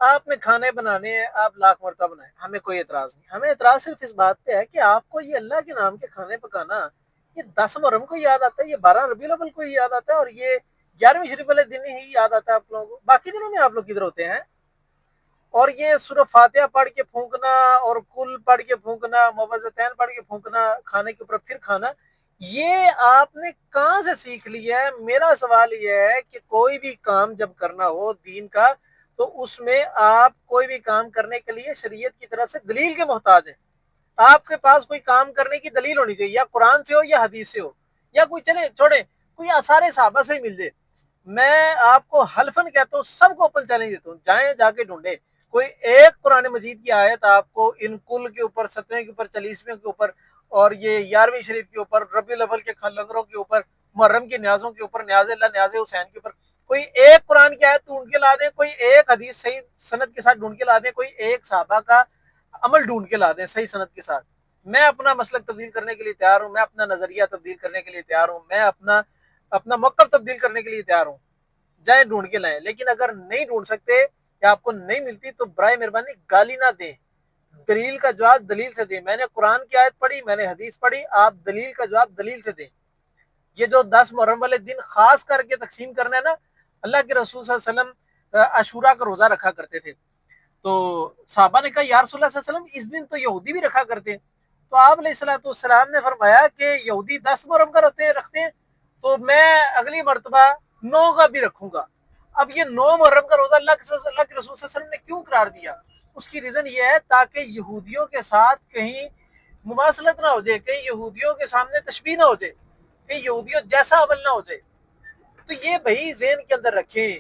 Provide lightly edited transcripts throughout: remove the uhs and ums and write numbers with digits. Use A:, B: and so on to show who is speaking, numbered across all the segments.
A: آپ نے کھانے بنانے ہیں، آپ لاکھ مرتبہ بنائیں، ہمیں کوئی اعتراض نہیں. ہمیں اعتراض صرف اس بات پہ ہے کہ آپ کو یہ اللہ کے نام کے کھانے پکانا یہ 10 محرم کو یاد آتا ہے، یہ 12 ربیع الاول کو یاد آتا ہے، اور یہ 11ویں شریف والے دن ہی یاد آتا ہے آپ لوگوں کو. باقی دنوں میں آپ لوگ کدھر ہوتے ہیں؟ اور یہ سورہ فاتحہ پڑھ کے پھونکنا اور کل پڑھ کے پھونکنا، موعظتین پڑھ کے پھونکنا کھانے کے اوپر پھر کھانا، یہ آپ نے کہاں سے سیکھ لیا ہے؟ میرا سوال یہ ہے کہ کوئی بھی کام جب کرنا ہو دین کا تو اس میں آپ کوئی بھی کام کرنے کے لیے شریعت کی طرف سے دلیل کے محتاج ہیں. آپ کے پاس کوئی کام کرنے کی دلیل ہونی چاہیے، یا قرآن سے ہو یا حدیث سے ہو، یا کوئی چلے چھوڑے کوئی آثار صحابہ سے ہی مل جائے. میں آپ کو حلفاً کہتا ہوں، سب کو اوپن چیلنج دیتا ہوں، جائیں جا کے ڈھونڈے کوئی ایک قرآن مجید کی آیت آپ کو ان کل کے اوپر، 17 کے اوپر، 40ویں کے اوپر، اور یہ 11ویں شریف کے اوپر، ربیع الاول کے لنگروں کے اوپر، محرم کے نیازوں کے اوپر، نیاز اللہ نیاز حسین کے اوپر، کوئی ایک قرآن کی آیت ڈھونڈ کے لا دیں، کوئی ایک حدیث صحیح سند کے ساتھ ڈھونڈ کے لا دیں، کوئی ایک صحابہ کا عمل ڈھونڈ کے لا دیں صحیح سند کے ساتھ. میں اپنا مسلک تبدیل کرنے کے لیے تیار ہوں، میں اپنا نظریہ تبدیل کرنے کے لیے تیار ہوں، میں اپنا موقف تبدیل کرنے کے لیے تیار ہوں. جائیں ڈھونڈ کے لائیں. لیکن اگر نہیں ڈھونڈ سکتے یا آپ کو نہیں ملتی تو برائے مہربانی گالی نہ دیں، دلیل کا جواب دلیل سے دیں. میں نے قرآن کی آیت پڑھی، میں نے حدیث پڑھی، آپ دلیل کا جواب دلیل سے دیں. یہ جو 10 محرم والے دن خاص کر کے تقسیم کرنا ہے نا، اللہ کے رسول صلی اللہ علیہ وسلم عاشورہ کا روزہ رکھا کرتے تھے. تو صحابہ نے کہا یا رسول اللہ صلی اللہ علیہ وسلم اس دن تو یہودی بھی رکھا کرتے ہیں. تو آپ علیہ السلام نے فرمایا کہ یہودی 10 محرم کا رکھتے ہیں تو میں اگلی مرتبہ 9 کا بھی رکھوں گا. اب یہ 9 محرم کا روزہ اللہ کے رسول صلی اللہ علیہ وسلم نے کیوں قرار دیا؟ اس کی ریزن یہ ہے تاکہ یہودیوں کے ساتھ کہیں مماثلت نہ ہو جائے، کہیں یہودیوں کے سامنے تشبیہ نہ ہو جائے، کہیں یہودیوں جیسا عمل نہ ہو جائے. تو یہ بھائی ذہن کے اندر رکھیں.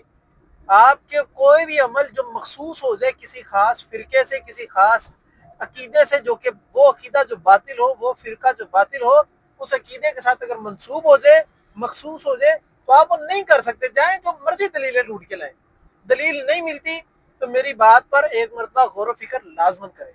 A: آپ کے کوئی بھی عمل جو مخصوص ہو جائے کسی خاص فرقے سے، کسی خاص عقیدے سے، جو کہ وہ عقیدہ جو باطل ہو، وہ فرقہ جو باطل ہو، اس عقیدے کے ساتھ اگر منسوب ہو جائے، مخصوص ہو جائے، تو آپ وہ نہیں کر سکتے. جائیں جو مرضی دلیلیں ڈھونڈ کے لائیں، دلیل نہیں ملتی تو میری بات پر ایک مرتبہ غور و فکر لازمن کریں.